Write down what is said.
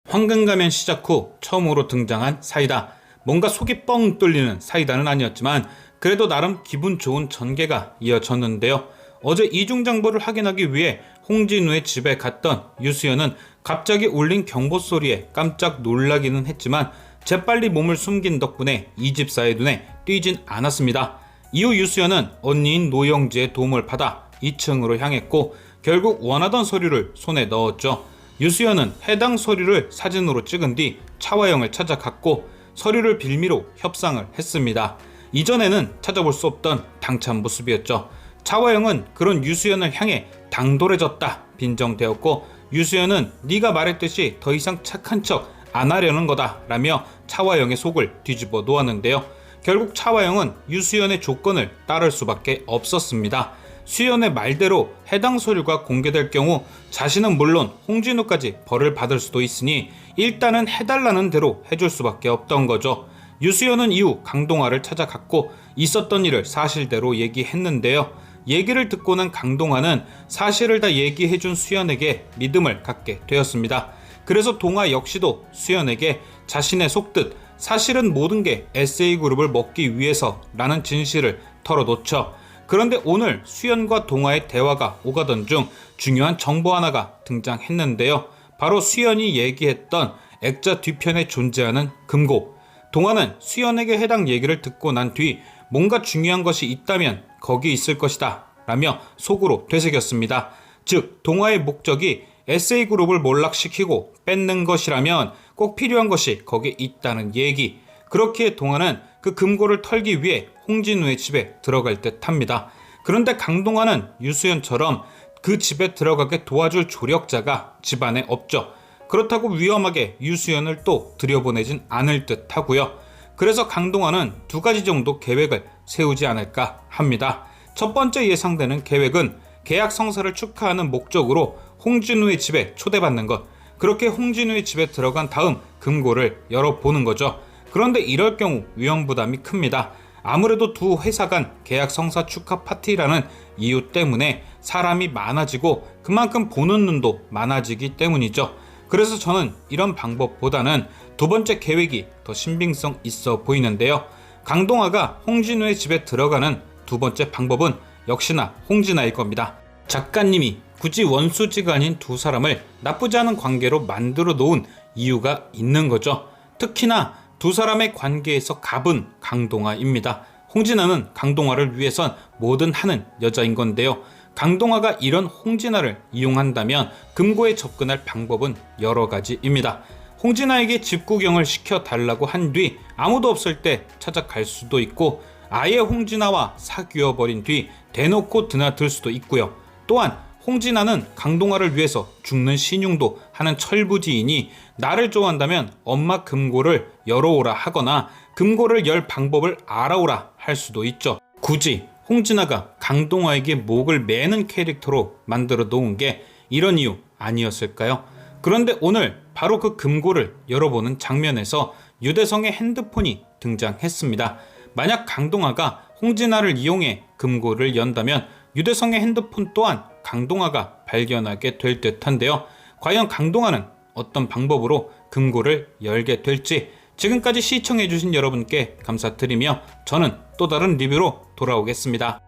황금가면 시작 후 처음으로 등장한 사이다. 뭔가 속이 뻥 뚫리는 사이다는 아니었지만 그래도 나름 기분 좋은 전개가 이어졌는데요. 어제 이중장보를 확인하기 위해 홍진우의 집에 갔던 유수연은 갑자기 울린 경보 소리에 깜짝 놀라기는 했지만 재빨리 몸을 숨긴 덕분에 이 집사의 눈에 띄진 않았습니다. 이후 유수연은 언니인 노영지의 도움을 받아 2층으로 향했고 결국 원하던 서류를 손에 넣었죠. 유수연은 해당 서류를 사진으로 찍은 뒤 차화영을 찾아갔고 서류를 빌미로 협상을 했습니다. 이전에는 찾아볼 수 없던 당찬 모습이었죠. 차화영은 그런 유수연을 향해 당돌해졌다 빈정대었고 유수연은 네가 말했듯이 더 이상 착한 척 안 하려는 거다 라며 차화영의 속을 뒤집어 놓았는데요. 결국 차화영은 유수연의 조건을 따를 수밖에 없었습니다. 수연의 말대로 해당 서류가 공개될 경우 자신은 물론 홍진우까지 벌을 받을 수도 있으니 일단은 해달라는 대로 해줄 수밖에 없던 거죠. 유수연은 이후 강동화를 찾아갔고 있었던 일을 사실대로 얘기했는데요. 얘기를 듣고 난 강동화는 사실을 다 얘기해준 수연에게 믿음을 갖게 되었습니다. 그래서 동화 역시도 수연에게 자신의 속뜻 사실은 모든 게 SA그룹을 먹기 위해서라는 진실을 털어놓죠. 그런데 오늘 수연과 동화의 대화가 오가던 중 중요한 정보 하나가 등장했는데요. 바로 수연이 얘기했던 액자 뒤편에 존재하는 금고. 동화는 수연에게 해당 얘기를 듣고 난 뒤 뭔가 중요한 것이 있다면 거기 있을 것이다 라며 속으로 되새겼습니다. 즉 동화의 목적이 SA그룹을 몰락시키고 뺏는 것이라면 꼭 필요한 것이 거기에 있다는 얘기. 그렇기에 동화는 그 금고를 털기 위해 홍진우의 집에 들어갈 듯 합니다. 그런데 강동화는 유수연처럼 그 집에 들어가게 도와줄 조력자가 집안에 없죠. 그렇다고 위험하게 유수연을 또 들여보내진 않을 듯 하고요. 그래서 강동화는 두 가지 정도 계획을 세우지 않을까 합니다. 첫 번째 예상되는 계획은 계약 성사를 축하하는 목적으로 홍진우의 집에 초대받는 것. 그렇게 홍진우의 집에 들어간 다음 금고를 열어보는 거죠. 그런데 이럴 경우 위험 부담이 큽니다. 아무래도 두 회사 간 계약 성사 축하 파티라는 이유 때문에 사람이 많아지고 그만큼 보는 눈도 많아지기 때문이죠. 그래서 저는 이런 방법보다는 두 번째 계획이 더 신빙성 있어 보이는데요. 강동화가 홍진우의 집에 들어가는 두 번째 방법은 역시나 홍진아일 겁니다. 작가님이 굳이 원수지가 아닌 두 사람을 나쁘지 않은 관계로 만들어 놓은 이유가 있는 거죠. 특히나 두 사람의 관계에서 갑은 강동화입니다. 홍진아는 강동화를 위해선 뭐든 하는 여자인 건데요. 강동화가 이런 홍진아를 이용한다면 금고에 접근할 방법은 여러 가지입니다. 홍진아에게 집 구경을 시켜달라고 한 뒤 아무도 없을 때 찾아갈 수도 있고 아예 홍진아와 사귀어버린 뒤 대놓고 드나들 수도 있고요. 또한 홍진아는 강동화를 위해서 죽는 신용도 하는 철부지이니 나를 좋아한다면 엄마 금고를 열어오라 하거나 금고를 열 방법을 알아오라 할 수도 있죠. 굳이 홍진아가 강동화에게 목을 매는 캐릭터로 만들어 놓은 게 이런 이유 아니었을까요? 그런데 오늘 바로 그 금고를 열어보는 장면에서 유대성의 핸드폰이 등장했습니다. 만약 강동화가 홍진아를 이용해 금고를 연다면 유대성의 핸드폰 또한 강동화가 발견하게 될 듯한데요. 과연 강동화는 어떤 방법으로 금고를 열게 될지 지금까지 시청해주신 여러분께 감사드리며 저는 또 다른 리뷰로 돌아오겠습니다.